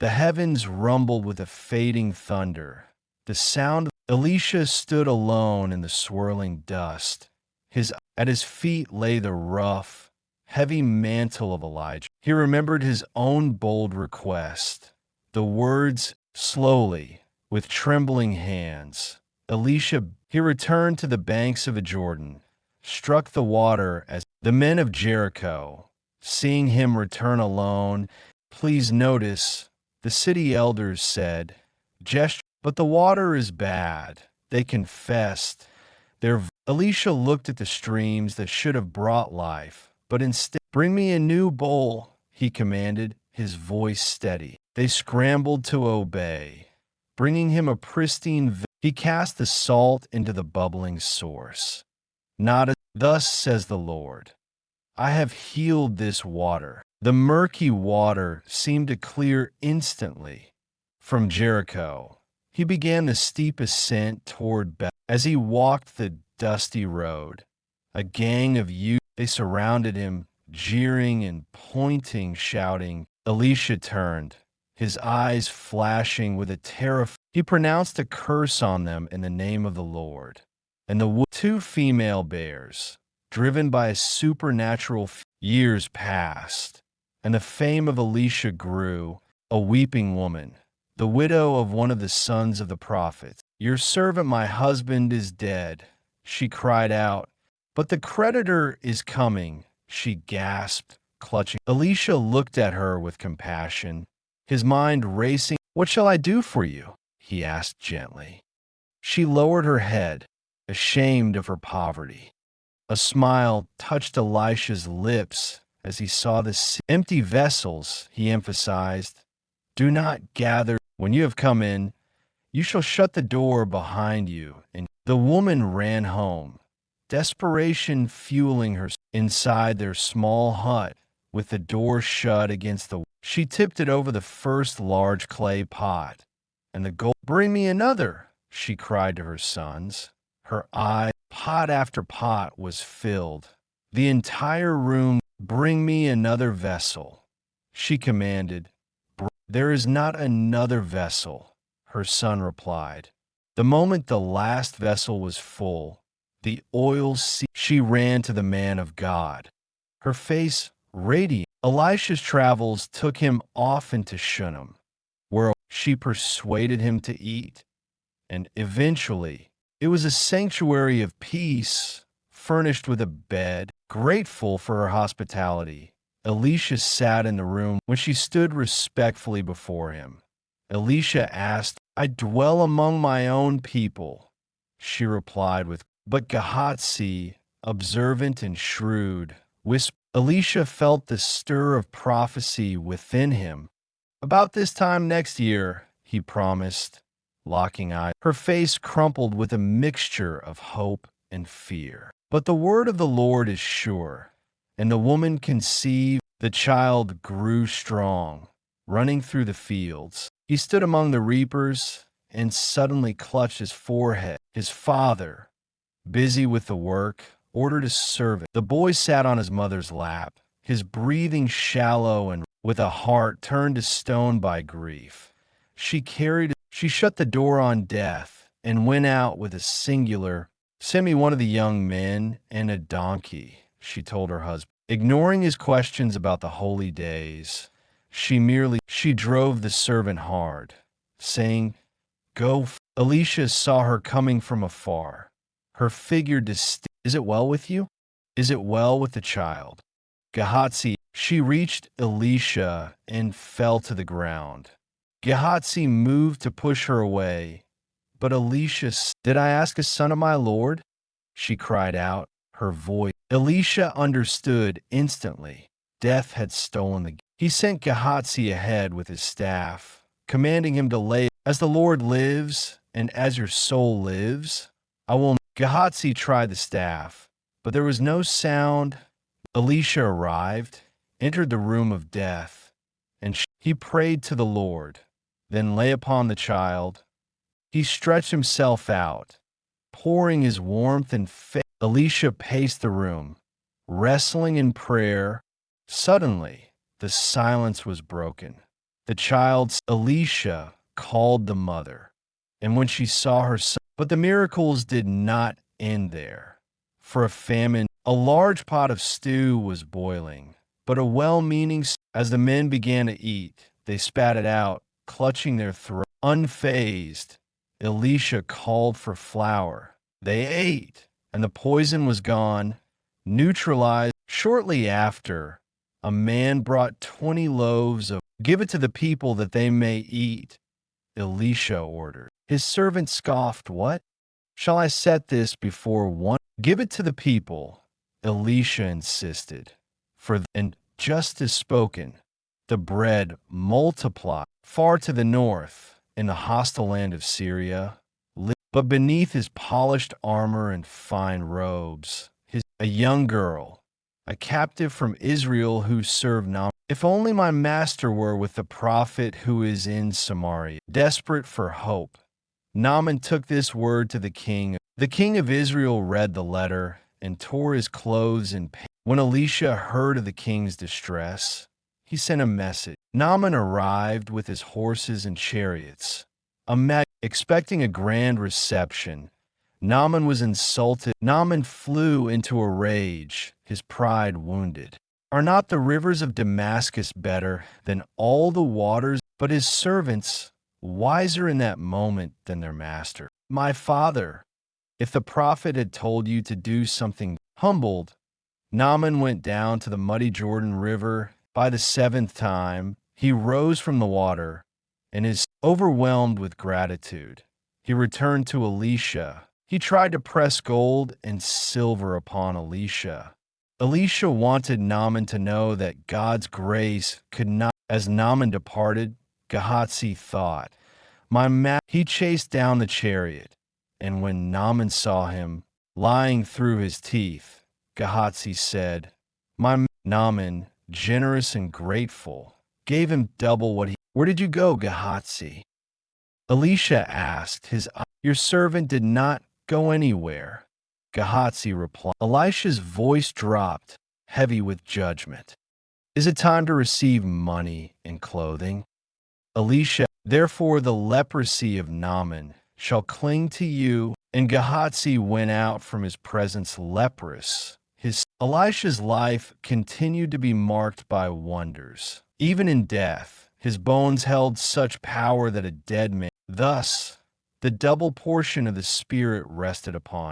The heavens rumbled with a fading thunder. The sound of Elisha stood alone in the swirling dust. At his feet lay the rough, heavy mantle of Elijah. He remembered his own bold request. The words, slowly, with trembling hands. He returned to the banks of the Jordan, struck the water as the men of Jericho, seeing him return alone. Please notice, the city elders said, but the water is bad. They confessed. Elisha looked at the streams that should have brought life, but instead, bring me a new bowl, he commanded, his voice steady. They scrambled to obey. Bringing him a pristine he cast the salt into the bubbling source. Thus says the Lord, I have healed this water. The murky water seemed to clear instantly. From Jericho, he began the steep ascent toward Bethel. As he walked the dusty road, a gang of youth, they surrounded him, jeering and pointing, shouting. Elisha turned, his eyes flashing with a terror. He pronounced a curse on them in the name of the Lord. And the two female bears, driven by a supernatural years passed, and the fame of Elisha grew, a weeping woman, the widow of one of the sons of the prophets. Your servant, my husband, is dead, she cried out. But the creditor is coming, she gasped, clutching. Elisha looked at her with compassion, his mind racing. What shall I do for you? He asked gently. She lowered her head, ashamed of her poverty. A smile touched Elisha's lips as he saw the empty vessels, he emphasized. Do not gather. When you have come in, you shall shut the door behind you. And the woman ran home, desperation fueling her inside their small hut with the door shut against the wall. She tipped it over the first large clay pot, and the gold. Bring me another, she cried to her sons. Her eye, pot after pot, was filled. The entire room. Bring me another vessel, she commanded. There is not another vessel, her son replied. The moment the last vessel was full, the oil she ran to the man of God, her face radiant. Elisha's travels took him often to Shunem, where she persuaded him to eat, and eventually it was a sanctuary of peace, furnished with a bed. Grateful for her hospitality, Elisha sat in the room when she stood respectfully before him. Elisha asked, I dwell among my own people, she replied but Gehazi, observant and shrewd, whispered. Elisha felt the stir of prophecy within him. About this time next year, he promised, locking eyes. Her face crumpled with a mixture of hope and fear. But the word of the Lord is sure, and the woman conceived. The child grew strong, running through the fields. He stood among the reapers and suddenly clutched his forehead. His father, busy with the work, ordered his servant. The boy sat on his mother's lap, his breathing shallow and with a heart turned to stone by grief. She shut the door on death and went out with a singular, send me one of the young men and a donkey, she told her husband. Ignoring his questions about the holy days, she drove the servant hard, saying, Go. Elisha saw her coming from afar, her figure distinct. Is it well with you? Is it well with the child? Gehazi. She reached Elisha and fell to the ground. Gehazi moved to push her away, but Elisha, did I ask a son of my Lord? She cried out, her voice. Elisha understood instantly. Death had stolen the. He sent Gehazi ahead with his staff, commanding him to lay, as the Lord lives and as your soul lives, I will. Gehazi tried the staff, but there was no sound. Elisha arrived, entered the room of death, and he prayed to the Lord, then lay upon the child. He stretched himself out, pouring his warmth and faith. Elisha paced the room, wrestling in prayer. Suddenly, the silence was broken. The child's Elisha called the mother, and when she saw her son, but the miracles did not end there. For a famine, a large pot of stew was boiling, but a well-meaning, as the men began to eat, they spat it out, clutching their throat. Unfazed, Elisha called for flour. They ate, and the poison was gone, neutralized. Shortly after, a man brought 20 loaves of, "Give it to the people that they may eat," Elisha ordered. His servant scoffed, "What? Shall I set this before one? Give it to the people," Elisha insisted. And just as spoken, the bread multiplied far to the north in the hostile land of Syria. But beneath his polished armor and fine robes, a young girl, a captive from Israel who served Naaman. "If only my master were with the prophet who is in Samaria." Desperate for hope, Naaman took this word to the king. The king of Israel read the letter and tore his clothes in pain. When Elisha heard of the king's distress, he sent a message. Naaman arrived with his horses and chariots, expecting a grand reception. Naaman was insulted. Naaman flew into a rage, his pride wounded. "Are not the rivers of Damascus better than all the waters?" But his servants, wiser in that moment than their master. "My father, if the prophet had told you to do something." Humbled, Naaman went down to the muddy Jordan River. By the 7th time, he rose from the water and is overwhelmed with gratitude. He returned to Elisha. He tried to press gold and silver upon Elisha. Elisha wanted Naaman to know that God's grace could not. As Naaman departed, Gehazi thought, He chased down the chariot, and when Naaman saw him lying through his teeth, Gehazi said, Naaman, generous and grateful, gave him double what he. "Where did you go, Gehazi?" Elisha asked. Your servant did not go anywhere," Gehazi replied. Elisha's voice dropped, heavy with judgment. "Is it time to receive money and clothing?" Elisha, "Therefore the leprosy of Naaman shall cling to you." And Gehazi went out from his presence leprous. Elisha's life continued to be marked by wonders. Even in death, his bones held such power that a dead man. Thus, the double portion of the Spirit rested upon